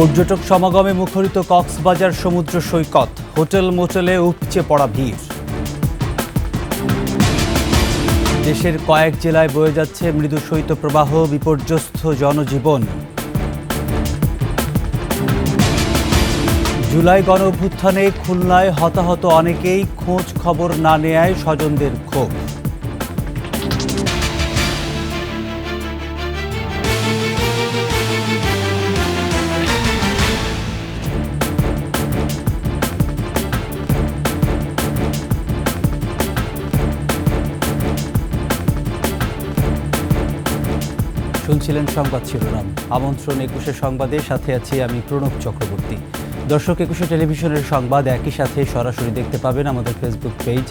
পর্যটক সমাগমে মুখরিত কক্সবাজার সমুদ্র সৈকত, হোটেল মোটেলে উপচে পড়া ভিড়। দেশের কয়েক জেলায় বয়ে যাচ্ছে মৃদু শৈত্যপ্রবাহ, বিপর্যস্ত জনজীবন। জুলাই গণঅভ্যুত্থানে খুলনায় হতাহত অনেকেই, খোঁজ খবর না নেয়ায় স্বজনদের ক্ষোভ। শুনছিলেন সংবাদ শিরোনাম। আমন্ত্রণ ২১শে সংবাদের সাথে আছি আমি প্রণব চক্রবর্তী। দর্শক, ২১শে টেলিভিশনের সংবাদ একই সাথে সরাসরি দেখতে পাবেন আমাদের ফেসবুক পেজ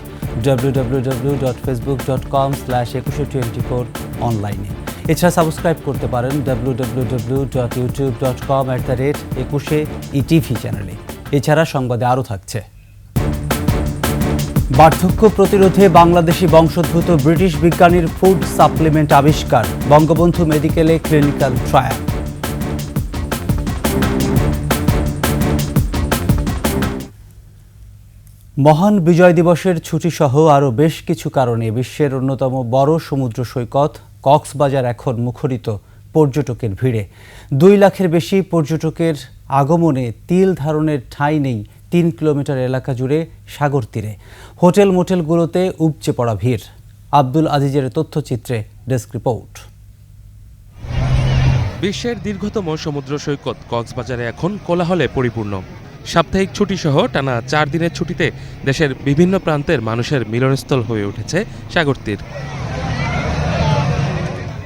www.facebook.com/2124 অনলাইনে। এছাড়া সাবস্ক্রাইব করতে পারেন www.youtube.com/21ETV চ্যানেলে। এছাড়া সংবাদে আরও থাকছে: বার্ধক্য প্রতিরোধে বাংলাদেশি বংশোদ্ভূত ব্রিটিশ বিজ্ঞানীর ফুড সাপ্লিমেন্ট আবিষ্কার, বঙ্গবন্ধু মেডিকেলে ক্লিনিক্যাল ট্রায়াল। মহান বিজয় দিবসের ছুটিসহ আরও বেশ কিছু কারণে বিশ্বের অন্যতম বড় সমুদ্র সৈকত কক্সবাজার এখন মুখরিত পর্যটকের ভিড়ে। ২ লাখের বেশি পর্যটকের আগমনে তিল ধারণের ঠাঁই নেই ৩ কিলোমিটার এলাকা জুড়ে সাগর তীরে। হোটেল মোটেলগুলোতে উপচে পড়া ভিড়। আব্দুল আজিজের তথ্যচিত্রে ডেস্ক রিপোর্ট। বিশ্বের দীর্ঘতম সমুদ্র সৈকত কক্সবাজারে এখন কোলাহলে পরিপূর্ণ। সাপ্তাহিক ছুটিসহ টানা ৪ দিনের ছুটিতে দেশের বিভিন্ন প্রান্তের মানুষের মিলনস্থল হয়ে উঠেছে সাগরতীর।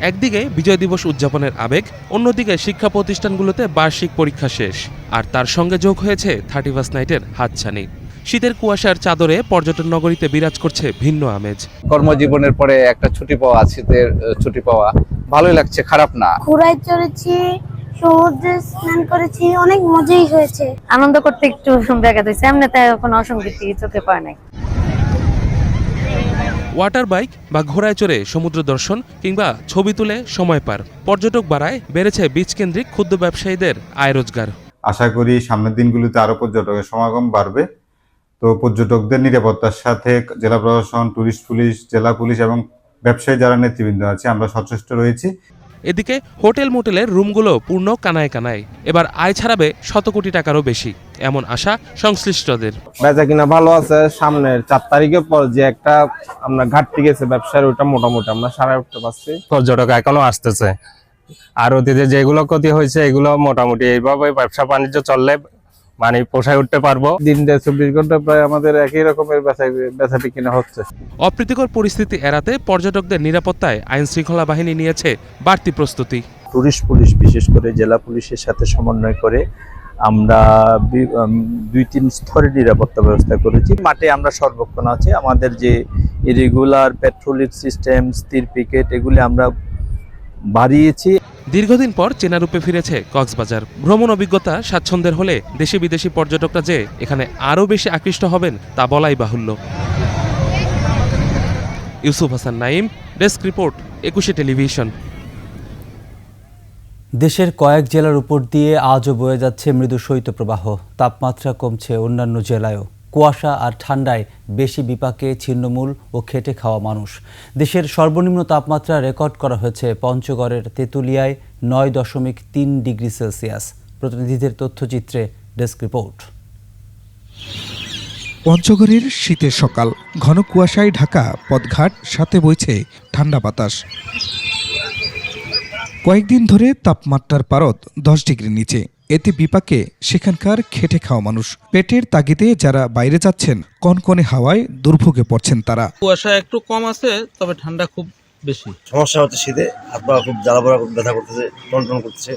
একদিকে বিজয় দিবস উদযাপনের আবেগ, অন্যদিকে শিক্ষা প্রতিষ্ঠানগুলোতে বার্ষিক পরীক্ষা শেষ, আর তার সঙ্গে যোগ হয়েছে 31 নাইটের হাতছানি। শীতের কুয়াশার চাদরে পর্যটন নগরীতে বিরাজ করছে ভিন্ন আমেজ। কর্মজীবনের পরে একটা ছুটি পাওয়া, শীতের ছুটি পাওয়া ভালোই লাগছে, খারাপ না। ঘোড়ায় চড়েছি, সমুদ্রে স্নান করেছি, অনেক মজাই হয়েছে। আনন্দ করতে একটু ব্যাঘাত হয়েছে, এমনিতে কোনো অসঙ্গতি চোখে পড়ে নাই। ওয়াটার বাইক বা ঘোড়ায় চড়ে সমুদ্র দর্শন কিংবা ছবি তুলে সময় পার, পর্যটক বাড়ায় বেড়েছে বিচ কেন্দ্রিক ক্ষুদ্র ব্যবসায়ীদের আয় রোজগার। আশা করি সামনের দিনগুলোতে আরো পর্যটকের সমাগম বাড়বে। তো পর্যটকদের নিরাপত্তার সাথে জেলা প্রশাসন, টুরিস্ট পুলিশ, জেলা পুলিশ এবং ব্যবসায়ী যারা নেতৃবৃন্দ আছে, আমরা সচেষ্ট রয়েছি। এদিকে হোটেল মোটেলের রুমগুলো পূর্ণ কানায় কানায়। এবার আয় ছাড়াবে ১০০ কোটি টাকারও বেশি, এমন আশা সংশ্লিষ্টদের। বেচা কিনা ভালো আছে। সামনের ৪ তারিখের পর যে একটা আমরা ঘাটতি গেছে ব্যবসার, ওইটা মোটামুটি আমরা সারাই উঠতে পারছি। পর্যটক এখনো আসতেছে, আর অতীতে যেগুলো ক্ষতি হয়েছে এগুলো মোটামুটি এইভাবে ব্যবসা বাণিজ্য চললে মানে পোষায় উঠতে পারবো। দিন ২৪ ঘন্টা প্রায় আমাদের একই রকমের বেচা কিনা হচ্ছে। অপ্রীতিকর পরিস্থিতি এড়াতে পর্যটকদের নিরাপত্তায় আইন শৃঙ্খলা বাহিনী নিয়েছে বাড়তি প্রস্তুতি। টুরিস্ট পুলিশ বিশেষ করে জেলা পুলিশের সাথে সমন্বয় করে আমরা ২-৩ স্তরে নিরাপত্তা ব্যবস্থা করেছি। মাঠে আমরা সর্বক্ষণ আছে, আমাদের যে রেগুলার পেট্রোলিং সিস্টেম, স্থির পিকেট, এগুলি আমরা বাড়িয়েছি। দীর্ঘদিন পর চেনা রূপে ফিরেছে কক্সবাজার। ভ্রমণ অভিজ্ঞতা স্বাচ্ছন্দ্যের হলে দেশি বিদেশি পর্যটকরা যে এখানে আরও বেশি আকৃষ্ট হবেন তা বলাই বাহুল্য। ইউসুফ হাসান নাইম, ডেস্ক রিপোর্ট, ২১শে টেলিভিশন। দেশের কয়েক জেলার উপর দিয়ে আজও বয়ে যাচ্ছে মৃদু শৈত্যপ্রবাহ। তাপমাত্রা কমছে অন্যান্য জেলায়ও। কুয়াশা আর ঠান্ডায় বেশি বিপাকে ছিন্নমূল ও খেটে খাওয়া মানুষ। দেশের সর্বনিম্ন তাপমাত্রা রেকর্ড করা হয়েছে পঞ্চগড়ের তেঁতুলিয়ায় ৯.৩ ডিগ্রি সেলসিয়াস। প্রতিনিধিদের তথ্যচিত্রে ডেস্ক রিপোর্ট। পঞ্চগড়ের শীতের সকাল, ঘন কুয়াশায় ঢাকা পথঘাট, সাথে বইছে ঠান্ডা বাতাস। কয়েকদিন ধরে তাপমাত্রার পারদ ১০ ডিগ্রির নিচে। এতে বিপাকে সেখানকার খেটে খাওয়া মানুষ। পেটের তাগিদে যারা বাইরে যাচ্ছেন, কনকনে হাওয়ায় দুর্ভোগে পড়ছেন তারা। কুয়াশা একটু কম আছে, তবে ঠান্ডা খুব বেশি। সমস্যা হচ্ছে, শীতে হাত পা খুব জ্বালা পোড়া, ব্যথা করতেছে, টনটন করতেছে।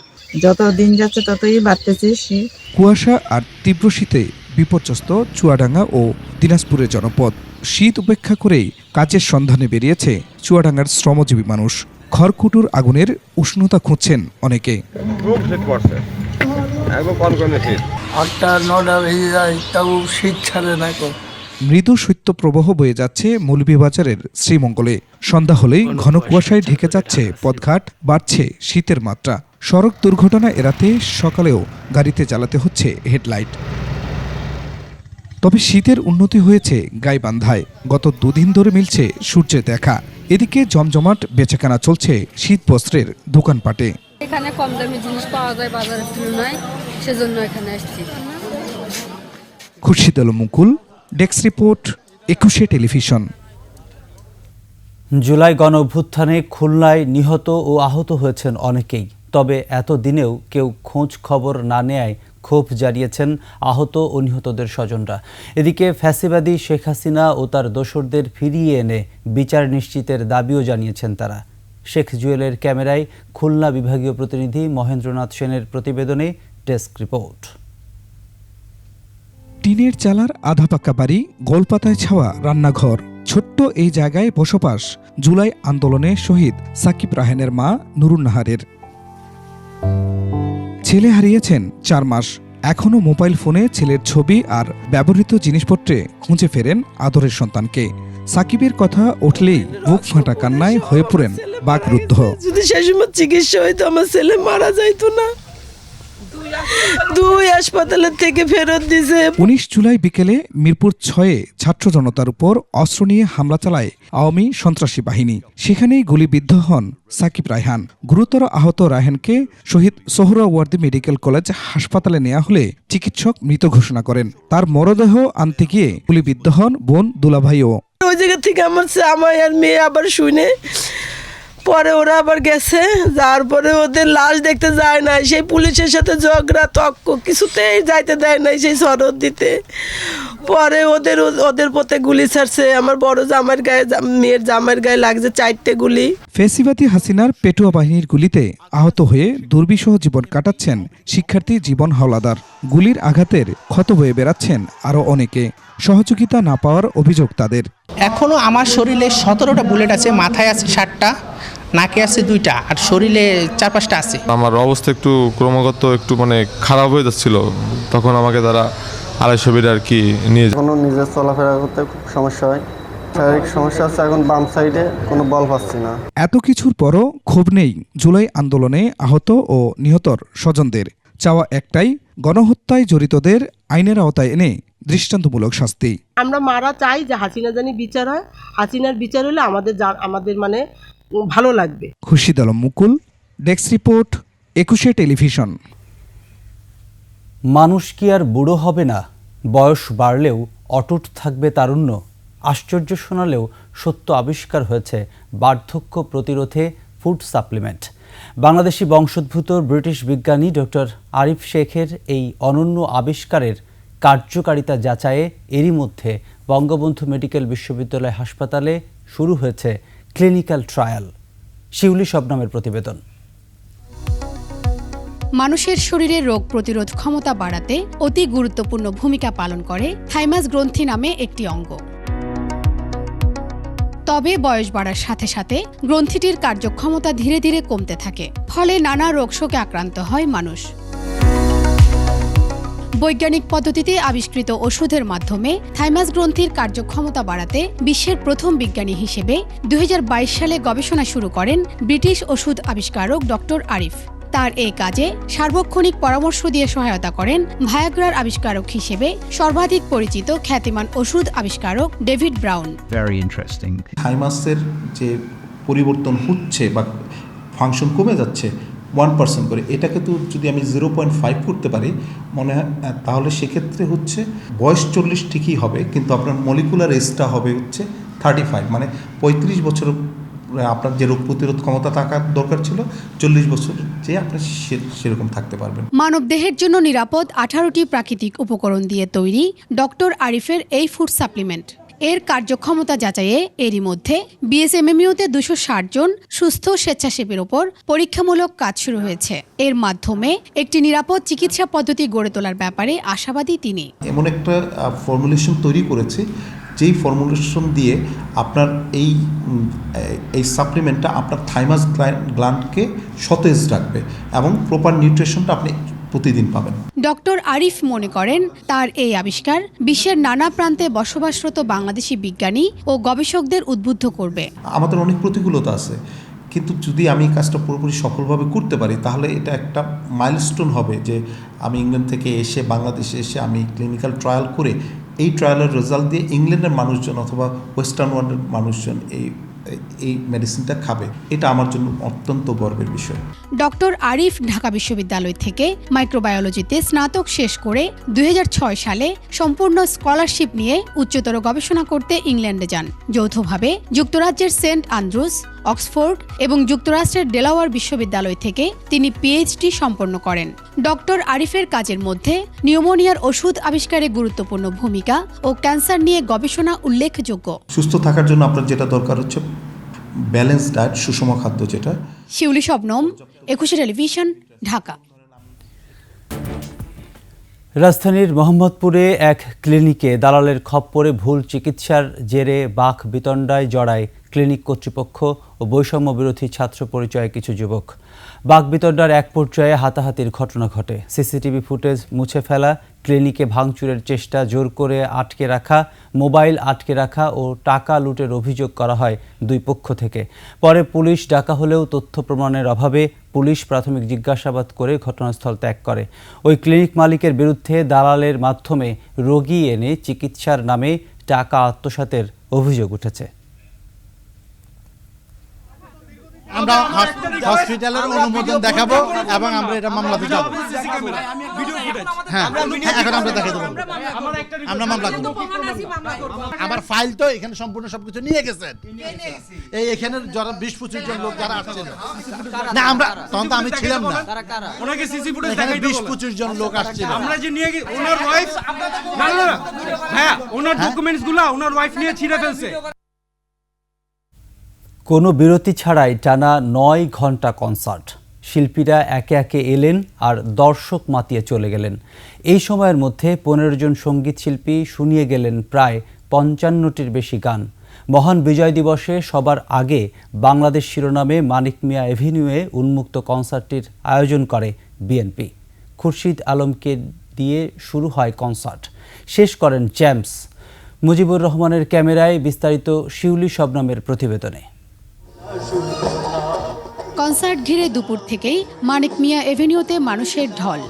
যত দিন যাচ্ছে ততই বাড়তেছে শীত। কুয়াশা আর তীব্র শীতে বিপর্যস্ত চুয়াডাঙ্গা ও দিনাজপুরের জনপদ। শীত উপেক্ষা করেই কাজের সন্ধানে বেরিয়েছে চুয়াডাঙ্গার শ্রমজীবী মানুষ। খড়কুটোর আগুনের উষ্ণতা খুঁজছেন অনেকে। মৃদু শৈত্যপ্রবাহ বয়ে যাচ্ছে মৌলভীবাজারের শ্রীমঙ্গলে। সন্ধ্যা হলেই ঘন কুয়াশায় ঢেকে যাচ্ছে পথঘাট, বাড়ছে শীতের মাত্রা। সড়ক দুর্ঘটনা এড়াতে সকালেও গাড়িতে চালাতে হচ্ছে হেডলাইট। তবে শীতের উন্নতি হয়েছে গাইবান্ধায়। গত 2 দিন ধরে মিলছে সূর্যের দেখা। এদিকে জমজমাট বেচাকেনা চলছে শীত বস্ত্রের দোকানপাটে। এখানে কম দামি জিনিস পাওয়া যায় বাজারের তুলনায়, সেজন্য এখানে আসছি। খুরশিদ আলম মুকুল, ডেস্ক রিপোর্ট, 21 টেলিভিশন। জুলাই গণ অভ্যুত্থানে খুলনায় নিহত ও আহত হয়েছেন অনেকেই। তবে এতদিনেও কেউ খোঁজ খবর না নেয়ায় ক্ষোভ জানিয়েছেন আহত ও নিহতদের স্বজনরা। এদিকে ফ্যাসিবাদী শেখ হাসিনা ও তার দোসরদের ফিরিয়ে এনে বিচার নিশ্চিতের দাবিও জানিয়েছেন তারা। শেখ জুয়েলের ক্যামেরায় খুলনা বিভাগীয় প্রতিনিধি মহেন্দ্রনাথ সেনের প্রতিবেদনে ডেস্ক রিপোর্ট। টিনের চালার আধা পাকা বাড়ি, গোলপাতায় ছাওয়া রান্নাঘর, ছোট্ট এই জায়গায় বসবাস জুলাই আন্দোলনে শহীদ সাকিব রায়হানের মা নুরুন নাহারের। ছেলে হারিয়েছেন 4 মাস। এখনও মোবাইল ফোনে ছেলের ছবি আর ব্যবহৃত জিনিসপত্রে খুঁজে ফেরেন আদরের সন্তানকে। সাকিবের কথা উঠলেই বুক ফাটা কান্নায় হয়ে পড়েন বাকরুদ্ধ। যদি সেই সময় চিকিৎসা হইতো আমার ছেলে মারা যাইতো না। 2 হাসপাতালের থেকে ফেরত দিয়েছে। 19 জুলাই বিকেলে মিরপুর 6-এ ছাত্র জনতার উপর অস্ত্র নিয়ে হামলা চালায় আওয়ামী সন্ত্রাসী বাহিনী। সেখানেই গুলিবিদ্ধ হন সাকিব রায়হান। গুরুতর আহত রায়হানকে শহীদ সোহরাওয়ার্দী মেডিকেল কলেজ হাসপাতালে নেওয়া হলে চিকিৎসক মৃত ঘোষণা করেন। তার মরদেহ আনতে গিয়ে গুলিবিদ্ধ হন বোন দুলাভাইও। ওই জায়গা থেকে আমার আর মেয়ে আবার শুনে পরে ওরা আবার গেছে, যার পরে ওদের লাশ দেখতে যায় না। সেই পুলিশের সাথে ঝগড়া তক্ক, কিছুতেই যাইতে দেয় নাই সেই শরৎ দিতে। পরে ওদের পথে গুলি ছাড়ছে। আমার বড় জামাইয়ের গায়ে, মেয়ের জামাইয়ের গায়ে লাগছে 4টে গুলি। ফ্যাসিবাদী হাসিনার পেটুয়া বাহিনীর গুলিতে আহত হয়ে দুর্বিষহ জীবন কাটাচ্ছেন শিক্ষার্থী জীবন হাওলাদার। গুলির আঘাতের ক্ষত হয়ে বেড়াচ্ছেন আরও অনেকে। সহযোগিতা না পাওয়ার অভিযোগ তাদের। এখনো আমার শরীরে 17টা বুলেট আছে, মাথায় আছে 7টা, নাকে আছে 2টা, আর শরীরে 4-5টা আছে। আমার অবস্থা একটু ক্রমাগত একটু খারাপ হয়ে যাচ্ছিল। তখন আমাকে তারা 250 বেডে আর কি নিয়ে যায়। নিজের চলাফেরা করতে খুব সমস্যা হয়, শারীরিক সমস্যা আছে। এখন বাম সাইডে কোনো বল পাচ্ছি না। এত কিছুর পরও ক্ষোভ নেই জুলাই আন্দোলনে আহত ও নিহতর স্বজনদের। চাওয়া একটাই, গণহত্যায় জড়িতদের আইনের আওতায় এনে দৃষ্টান্তমূলক শাস্তি। আমরা মারা চাই যে হাসিনা জানি বিচার হয়। হাসিনার বিচার হলে আমাদের ভালো লাগবে। খুরশিদ আলম মুকুল, ডেস্ক রিপোর্ট, 21 টেলিভিশন। মানুষ কি আর বুড়ো হবে না? বয়স বাড়লেও অটুট থাকবে তারুণ্য। আশ্চর্য শোনালেও সত্য আবিষ্কার হয়েছে বার্ধক্য প্রতিরোধে ফুড সাপ্লিমেন্ট। বাংলাদেশি বংশোদ্ভূত ব্রিটিশ বিজ্ঞানী ডক্টর আরিফ শেখের এই অনন্য আবিষ্কারের কার্যকারিতা যাচাইয়ে এরই মধ্যে বঙ্গবন্ধু মেডিকেল বিশ্ববিদ্যালয় হাসপাতালে শুরু হয়েছে ক্লিনিক্যাল ট্রায়াল। শিউলি শবনমের প্রতিবেদন। মানুষের শরীরে রোগ প্রতিরোধ ক্ষমতা বাড়াতে অতি গুরুত্বপূর্ণ ভূমিকা পালন করে থাইমাস গ্রন্থি নামে একটি অঙ্গ। তবে বয়স বাড়ার সাথে সাথে গ্রন্থিটির কার্যক্ষমতা ধীরে ধীরে কমতে থাকে। ফলে নানা রোগশোকে আক্রান্ত হয় মানুষ। বৈজ্ঞানিক পদ্ধতিতে আবিষ্কৃত ওষুধের মাধ্যমে থাইমাস গ্রন্থির কার্যক্ষমতা বাড়াতে বিশ্বের প্রথম বিজ্ঞানী হিসেবে 2022 সালে গবেষণা শুরু করেন ব্রিটিশ ওষুধ আবিষ্কারক ডক্টর আরিফ। তার এই কাজে সার্বক্ষণিক পরামর্শ দিয়ে সহায়তা করেন ভায়াগ্রার আবিষ্কারক হিসেবে সর্বাধিক পরিচিত খ্যাতিমান ওষুধ আবিষ্কারক ডেভিড ব্রাউন। থাইমাসের যে পরিবর্তন হচ্ছে বা ফাংশন কমে যাচ্ছে 1% করে, এটাকে তো যদি আমি 0.5 করতে পারি মনে হয়, তাহলে সেক্ষেত্রে হচ্ছে বয়স 40 ঠিকই হবে, কিন্তু আপনার মলিকুলার এজটা হবে হচ্ছে 35, মানে 35 বছর আপনার যে রোগ প্রতিরোধ ক্ষমতা থাকার দরকার ছিল 40 বছর যে আপনি সেরকম থাকতে পারবেন। মানবদেহের জন্য নিরাপদ 18টি প্রাকৃতিক উপকরণ দিয়ে তৈরি ডক্টর আরিফের এই ফুড সাপ্লিমেন্ট। এর কার্যক্ষমতা যাচাইয়ে এরই মধ্যে বিএসএমএমইউতে 260 জন সুস্থ স্বেচ্ছাসেবীর ওপর পরীক্ষামূলক কাজ শুরু হয়েছে। এর মাধ্যমে একটি নিরাপদ চিকিৎসা পদ্ধতি গড়ে তোলার ব্যাপারে আশাবাদী তিনি। এমন একটা ফর্মুলেশন তৈরি করেছে যেই ফর্মুলেশন দিয়ে আপনার এই সাপ্লিমেন্টটা আপনার থাইমাস গ্ল্যান্ডকে সতেজ রাখবে এবং প্রপার নিউট্রিশনটা আপনি প্রতিদিন পাবেন। ডক্টর আরিফ মনে করেন তার এই আবিষ্কার বিশ্বের নানা প্রান্তে বসবাসরত বাংলাদেশি বিজ্ঞানী ও গবেষকদের উদ্বুদ্ধ করবে। আমাদের অনেক প্রতিকূলতা আছে, কিন্তু যদি আমি কাজটা পুরোপুরি সফলভাবে করতে পারি তাহলে এটা একটা মাইলস্টোন হবে যে আমি ইংল্যান্ড থেকে এসে বাংলাদেশে এসে আমি ক্লিনিক্যাল ট্রায়াল করে এই ট্রায়ালের রেজাল্ট দিয়ে ইংল্যান্ডের মানুষজন অথবা ওয়েস্টার্ন ওয়ার্ল্ডের মানুষজন এই মেডিসিনটা খাবে। এটা আমার জন্য অত্যন্ত গর্বের বিষয়। ডক্টর আরিফ ঢাকা বিশ্ববিদ্যালয় থেকে মাইক্রোবায়োলজিতে স্নাতক শেষ করে 2006 সালে সম্পূর্ণ স্কলারশিপ নিয়ে উচ্চতর গবেষণা করতে ইংল্যান্ডে যান। যৌথভাবে যুক্তরাজ্যের সেন্ট আন্দ্রুস, অক্সফোর্ড এবং যুক্তরাষ্ট্রের ডেলাওয়ার বিশ্ববিদ্যালয় থেকে তিনি পিএইচডি সম্পন্ন করেন। ডক্টর আরিফের কাজের মধ্যে নিউমোনিয়ার ওষুধ আবিষ্কারে গুরুত্বপূর্ণ ভূমিকা ও ক্যান্সার নিয়ে গবেষণা উল্লেখযোগ্য। সুস্থ থাকার জন্য আপনার যেটা দরকার হচ্ছে ব্যালেন্স ডায়েট, সুষম খাদ্য যেটা। শিউলি শবনম, 21 টেলিভিশন, ঢাকা। রাজধানীর মোহাম্মদপুরে এক ক্লিনিকে দালালের খপ্পরে ভুল চিকিৎসার জেরে বাক বিতণ্ডায় জড়ায় ক্লিনিক কর্তৃপক্ষ ও বৈষম্য বিরোধী ছাত্র পরিচয়ে কিছু যুবক। বাক বিতণ্ডার এক পর্যায়ে হাতাহাতির ঘটনা ঘটে। সিসিটিভি ফুটেজ মুছে ফেলা, ক্লিনিকে ভাঙচুরের চেষ্টা, জোর করে আটকে রাখা, মোবাইল আটকে রাখা ও টাকা লুটের অভিযোগ করা হয় দুই পক্ষ থেকে। পরে পুলিশ ডাকা হলেও তথ্য প্রমাণের অভাবে পুলিশ প্রাথমিক জিজ্ঞাসাবাদ করে ঘটনাস্থল ত্যাগ করে। ওই ক্লিনিক মালিকের বিরুদ্ধে দালালের মাধ্যমে রোগী এনে চিকিৎসার নামে টাকা আত্মসাতের অভিযোগ উঠেছে। আমরা হসপিটালের অনুমোদন দেখাবো এবং আমরা এটা মামলাতে যাব। হ্যাঁ, এখন আমরা দেখাই দেবো, আমরা মামলা করব। আমার ফাইল তো এখানে সম্পূর্ণ সবকিছু নিয়ে গেছেন। এই এখানে যারা 20-25 জন লোক যারা আসছিল না, আমরা তখন তো আমি ছিলাম না, ওনাকে সিসি ফুটেজ এখানে দেখাই দেব। 20-25 জন লোক আসছিল। আমরা যে নিয়ে ওনার ওয়াইফ না না না হ্যাঁ, ওনার ডকুমেন্টসগুলো ওনার ওয়াইফ নিয়ে ছিঁড়ে ফেলছে। কোনো বিরতি ছাড়াই টানা 9 ঘন্টা কনসার্ট। শিল্পীরা একে একে এলেন আর দর্শক মাতিয়ে চলে গেলেন। এই সময়ের মধ্যে 15 জন সঙ্গীত শিল্পী শুনিয়ে গেলেন প্রায় 55টির বেশি গান। মহান বিজয় দিবসে সবার আগে বাংলাদেশ শিরোনামে মানিক মিয়া এভিনিউয়ে উন্মুক্ত কনসার্টটির আয়োজন করে বিএনপি। খুরশিদ আলমকে দিয়ে শুরু হয় কনসার্ট, শেষ করেন জেমস। মুজিবুর রহমানের ক্যামেরায় বিস্তারিত শিউলি শবনমের প্রতিবেদনে। কনসার্ট ঘিরে দুপুর থেকেই মানিক মিয়া এভিনিউতে মানুষের ঢল।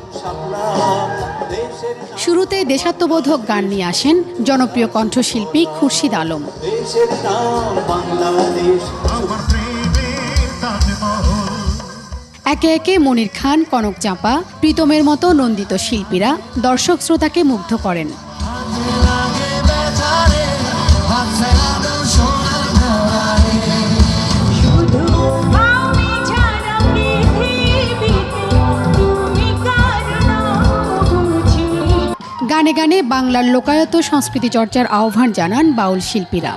শুরুতে দেশাত্মবোধক গান নিয়ে আসেন জনপ্রিয় কণ্ঠশিল্পী খুরশিদ আলম। একে একে মনির খান, কনক চাঁপা, প্রীতমের মতো নন্দিত শিল্পীরা দর্শক শ্রোতাকে মুগ্ধ করেন। গানে গানে বাংলার লোকায়ত সংস্কৃতি চর্চার আহ্বান জানান বাউল শিল্পীরা।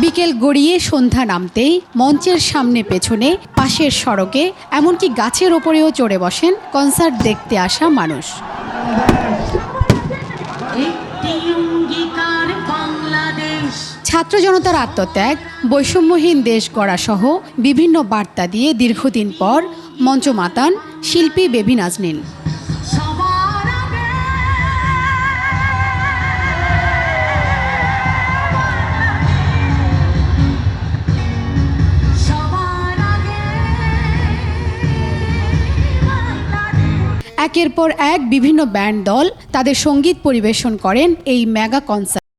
বিকেল গড়িয়ে সন্ধ্যা নামতেই মঞ্চের সামনে পেছনে পাশের সড়কে এমনকি গাছের ওপরেও চড়ে বসেন কনসার্ট দেখতে আসা মানুষ। ছাত্র জনতার আত্মত্যাগ, বৈষম্যহীন দেশ গড়া সহ বিভিন্ন বার্তা দিয়ে দীর্ঘদিন পর মঞ্চ মাতান শিল্পী বেবি নাজনীন। একের পর এক বিভিন্ন ব্যান্ড দল তাদের সঙ্গীত পরিবেশন করেন এই মেগা কনসার্ট।